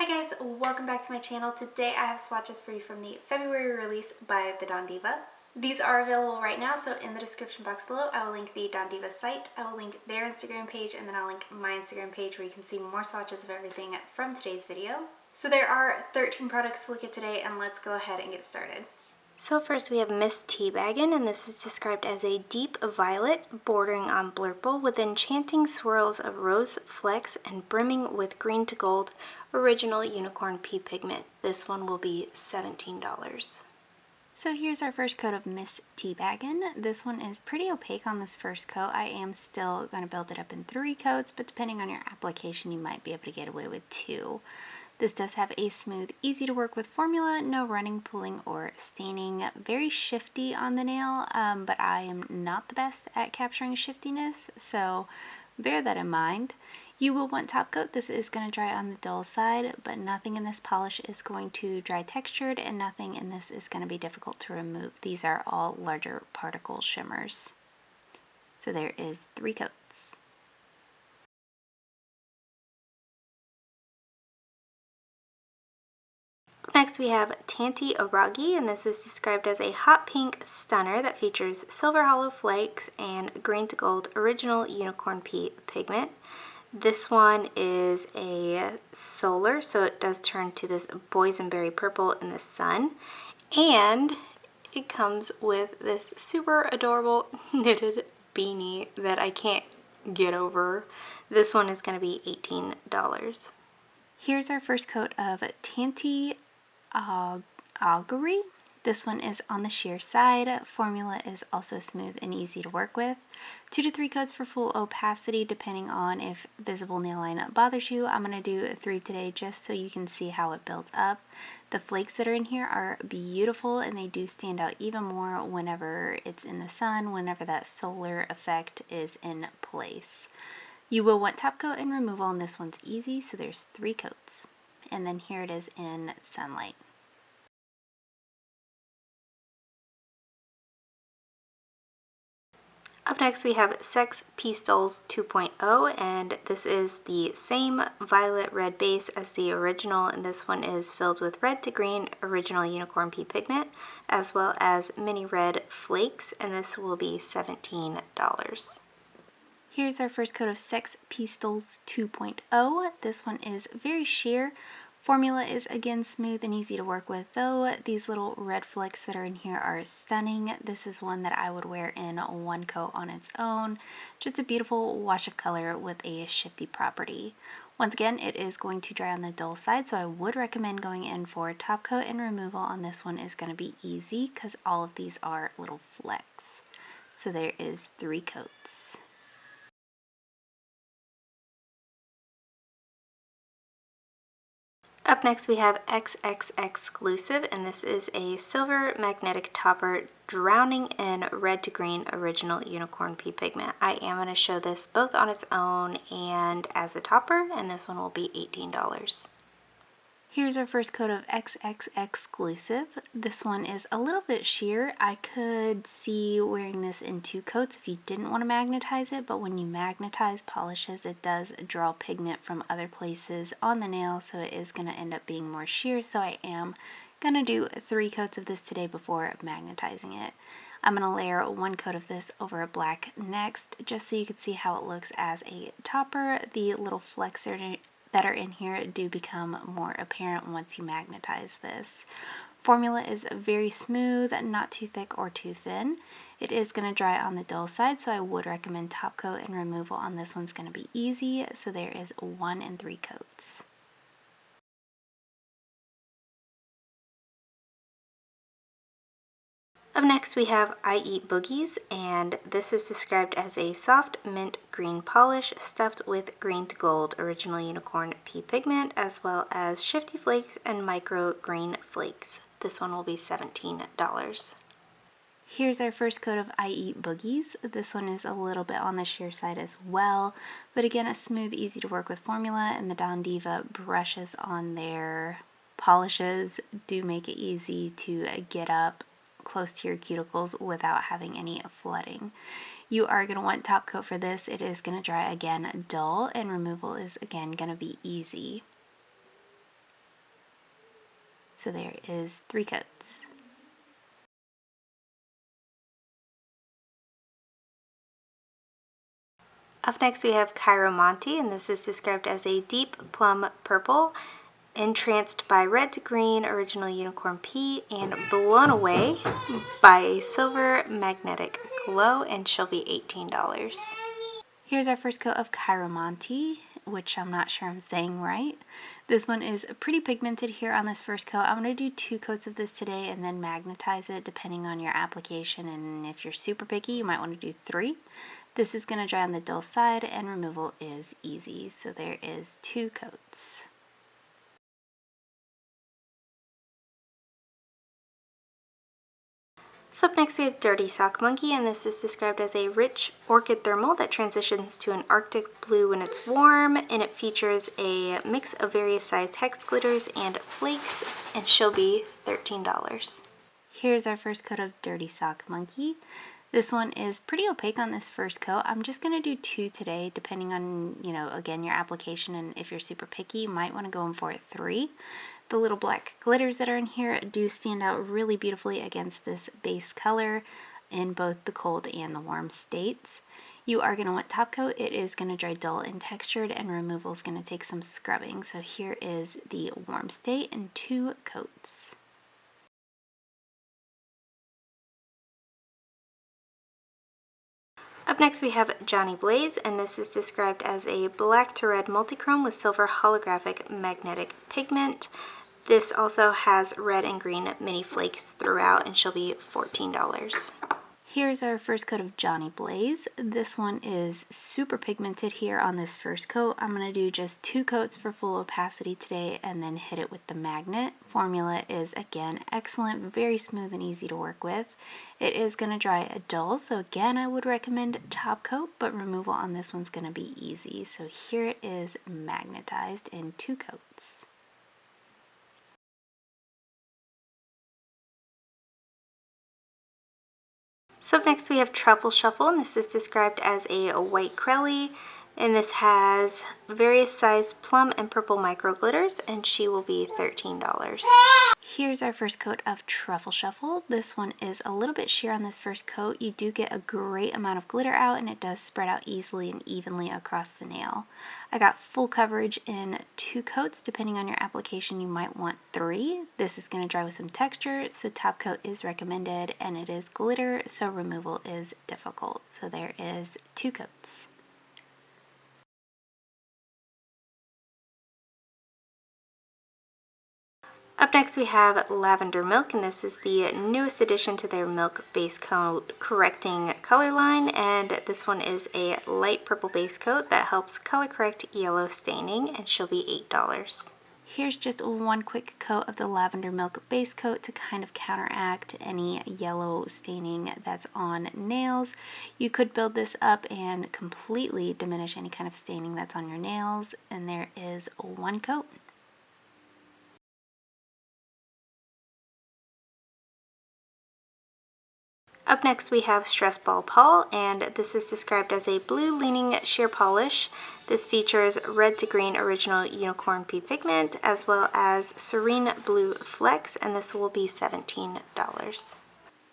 Hi guys, welcome back to my channel. Today I have swatches for you from the February release by the Don Deeva. These are available right now, so in the description box below I will link the Don Deeva site, I will link their Instagram page, and then I'll link my Instagram page where you can see more swatches of everything from today's video. So there are 13 products to look at today, and let's go ahead and get started. So first we have Miss T Baggin, and this is described as a deep violet bordering on blurple with enchanting swirls of rose flecks and brimming with green to gold original unicorn pea pigment. This one will be $17. So here's our first coat of Miss T Baggin. This one is pretty opaque on this first coat. I am still going to build it up in 3 coats, but depending on your application you might be able to get away with 2. This does have a smooth, easy to work with formula, no running, pulling, or staining. Very shifty on the nail, but I am not the best at capturing shiftiness, so bear that in mind. You will want top coat. This is going to dry on the dull side, but nothing in this polish is going to dry textured, and nothing in this is going to be difficult to remove. These are all larger particle shimmers. So there is 3 coats. Next we have Tanti Auguri, and this is described as a hot pink stunner that features silver hollow flakes and green to gold original unicorn pea pigment. This one is a solar, so it does turn to this boysenberry purple in the sun, and it comes with this super adorable knitted beanie that I can't get over. This one is going to be $18. Here's our first coat of Tanti Auguri. This one is on the sheer side. Formula is also smooth and easy to work with. 2 to 3 coats for full opacity depending on if visible nail line bothers you. I'm going to do 3 today just so you can see how it builds up. The flakes that are in here are beautiful, and they do stand out even more whenever it's in the sun, whenever that solar effect is in place. You will want top coat and removal, and this one's easy, so there's 3 coats. And then here it is in sunlight. Up next we have Sex Peestols 2.0, and this is the same violet red base as the original, and this one is filled with red to green original unicorn pea pigment as well as mini red flakes, and this will be $17. Here's our first coat of Sex Peestols 2.0. This one is very sheer. Formula is again smooth and easy to work with, though these little red flecks that are in here are stunning. This is one that I would wear in 1 coat on its own. Just a beautiful wash of color with a shifty property. Once again, it is going to dry on the dull side, so I would recommend going in for top coat, and removal on this one is going to be easy because all of these are little flecks. So there is 3 coats. Up next we have XXXclusive, and this is a silver magnetic topper drowning in red to green original unicorn pea pigment. I am going to show this both on its own and as a topper, and this one will be $18. Here's our first coat of XXXclusive. This one is a little bit sheer. I could see wearing this in 2 coats if you didn't want to magnetize it, but when you magnetize polishes, it does draw pigment from other places on the nail, so it is going to end up being more sheer, so I am going to do 3 coats of this today before magnetizing it. I'm going to layer 1 coat of this over a black next, just so you can see how it looks as a topper. The little flecks that are in here do become more apparent once you magnetize this. Formula is very smooth, not too thick or too thin. It is going to dry on the dull side, so I would recommend top coat, and removal on this one's going to be easy, so there is 1 and 3 coats. Up next we have Eat Boogies, and this is described as a soft mint green polish stuffed with green to gold original unicorn pea pigment as well as shifty flakes and micro green flakes. This one will be $17. Here's our first coat of Eat Boogies. This one is a little bit on the sheer side as well, but again a smooth, easy to work with formula, and the Don Deeva brushes on their polishes do make it easy to get up close to your cuticles without having any flooding. You are going to want top coat for this. It is going to dry again dull, and removal is again going to be easy. So there is 3 coats. Up next we have Chiromante, and this is described as a deep plum purple, entranced by red to green original unicorn pea, and blown away by a silver magnetic glow, and she'll be $18. Here's our first coat of Chiromante, which I'm not sure I'm saying right. This one is pretty pigmented here on this first coat. I'm going to do 2 coats of this today and then magnetize it depending on your application, and if you're super picky you might want to do 3. This is going to dry on the dull side and removal is easy, so there is 2 coats. So up next we have Dirty Sock Monkey, and this is described as a rich orchid thermal that transitions to an Arctic blue when it's warm, and it features a mix of various sized hex glitters and flakes, and she'll be $13. Here's our first coat of Dirty Sock Monkey. This one is pretty opaque on this first coat. I'm just going to do 2 today depending on, again, your application, and if you're super picky you might want to go in for 3. The little black glitters that are in here do stand out really beautifully against this base color in both the cold and the warm states. You are going to want top coat. It is going to dry dull and textured, and removal is going to take some scrubbing. So here is the warm state and 2 coats. Up next we have Johnni Blaze, and this is described as a black to red multichrome with silver holographic magnetic pigment. This also has red and green mini flakes throughout, and she'll be $14. Here's our first coat of Johnni Blaze. This one is super pigmented here on this first coat. I'm going to do just 2 coats for full opacity today and then hit it with the magnet. Formula is, again, excellent, very smooth and easy to work with. It is going to dry a dull, so again I would recommend top coat, but removal on this one's going to be easy. So here it is magnetized in 2 coats. So up next we have Truffle Shuffle, and this is described as a white crelly, and this has various sized plum and purple micro glitters, and she will be $13. Here's our first coat of Truffle Shuffle. This one is a little bit sheer on this first coat. You do get a great amount of glitter out, and it does spread out easily and evenly across the nail. I got full coverage in 2 coats. Depending on your application, you might want 3. This is going to dry with some texture, so top coat is recommended, and it is glitter, so removal is difficult. So there is 2 coats. Up next we have Lavender Milk, and this is the newest addition to their milk base coat correcting color line, and this one is a light purple base coat that helps color correct yellow staining, and she'll be $8. Here's just 1 quick coat of the Lavender Milk base coat to kind of counteract any yellow staining that's on nails. You could build this up and completely diminish any kind of staining that's on your nails, and there is 1 coat. Up next we have Stress Ball Paul, and this is described as a blue leaning sheer polish. This features red to green original unicorn pea pigment as well as serene blue flecks, and this will be $17.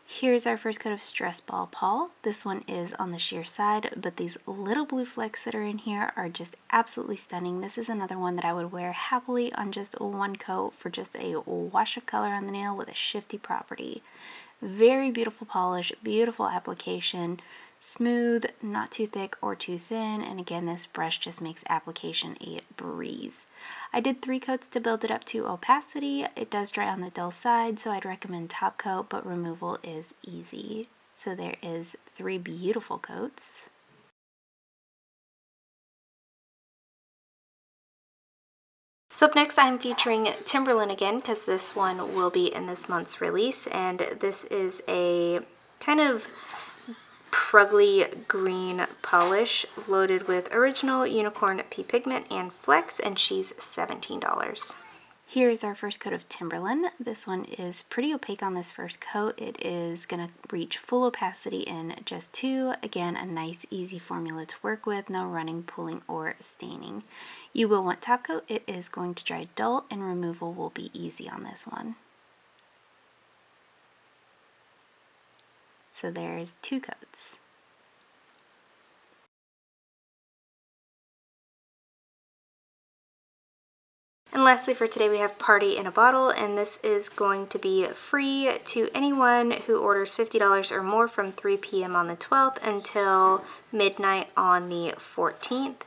Here's our first coat of Stress Ball Paul. This one is on the sheer side, but these little blue flecks that are in here are just absolutely stunning. This is another one that I would wear happily on just 1 coat for just a wash of color on the nail with a shifty property. Very beautiful polish, beautiful application, smooth, not too thick or too thin, and again this brush just makes application a breeze. I did 3 coats to build it up to opacity. It does dry on the dull side, so I'd recommend top coat, but removal is easy. So there is 3 beautiful coats. So up next I'm featuring Timberlin again, because this one will be in this month's release, and this is a kind of pruggly green polish loaded with original unicorn pea pigment and flex, and she's $17. Here's our first coat of Timberlin. This one is pretty opaque on this first coat. It is going to reach full opacity in just 2. Again, a nice easy formula to work with, no running, pooling, or staining. You will want top coat. It is going to dry dull and removal will be easy on this one. So there's 2 coats. And lastly for today we have Party in a Bottle, and this is going to be free to anyone who orders $50 or more from 3 p.m. on the 12th until midnight on the 14th.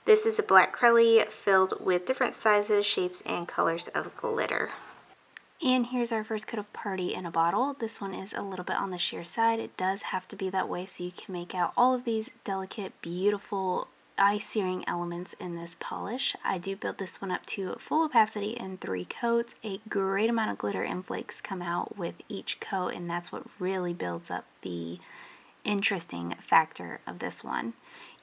This is a black crelly filled with different sizes, shapes, and colors of glitter. And here's our first coat of Party in a Bottle. This one is a little bit on the sheer side. It does have to be that way so you can make out all of these delicate, beautiful, eye-searing elements in this polish. I do build this one up to full opacity in 3 coats. A great amount of glitter and flakes come out with each coat, and that's what really builds up the interesting factor of this one.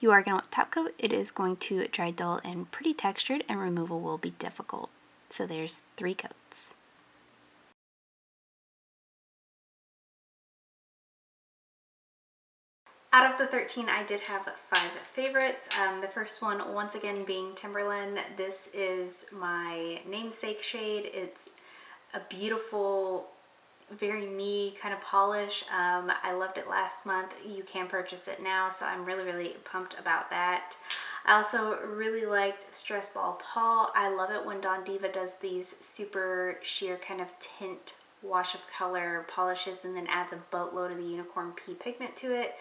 You are going to want top coat. It is going to dry dull and pretty textured, and removal will be difficult. So there's 3 coats. Out of the 13, I did have 5 favorites. The first one, once again, being Timberlin. This is my namesake shade. It's a beautiful, very me kind of polish. I loved it last month. You can purchase it now, so I'm really, really pumped about that. I also really liked Stress Ball Paul. I love it when Don Deeva does these super sheer kind of tint wash of color polishes and then adds a boatload of the Unicorn Pea pigment to it.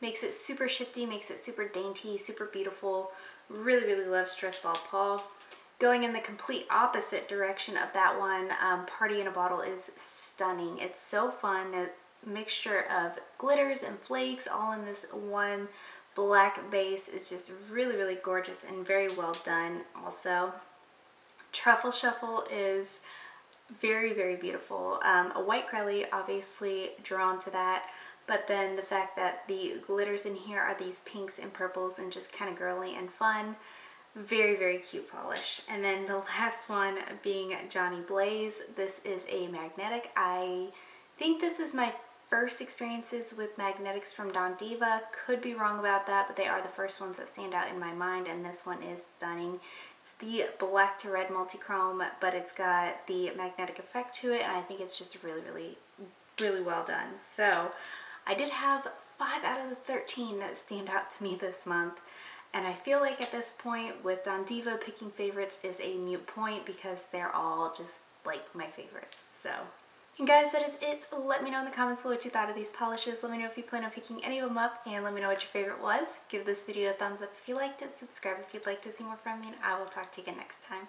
Makes it super shifty, makes it super dainty, super beautiful. Really, really love Stress Ball Paul. Going in the complete opposite direction of that one, Party in a Bottle is stunning. It's so fun. A mixture of glitters and flakes all in this one black base is just really, really gorgeous and very well done also. Truffle Shuffle is very, very beautiful. A white crelly, obviously drawn to that. But then the fact that the glitters in here are these pinks and purples and just kind of girly and fun. Very, very cute polish. And then the last one being Johnni Blaze. This is a magnetic. I think this is my first experiences with magnetics from Don Deeva. Could be wrong about that, but they are the first ones that stand out in my mind, and this one is stunning. It's the black to red multi-chrome, but it's got the magnetic effect to it, and I think it's just really, really, really well done. So I did have 5 out of the 13 that stand out to me this month. And I feel like at this point with Don Deeva, picking favorites is a moot point because they're all just like my favorites. So, and guys, that is it. Let me know in the comments below what you thought of these polishes. Let me know if you plan on picking any of them up, and let me know what your favorite was. Give this video a thumbs up if you liked it. Subscribe if you'd like to see more from me, and I will talk to you again next time.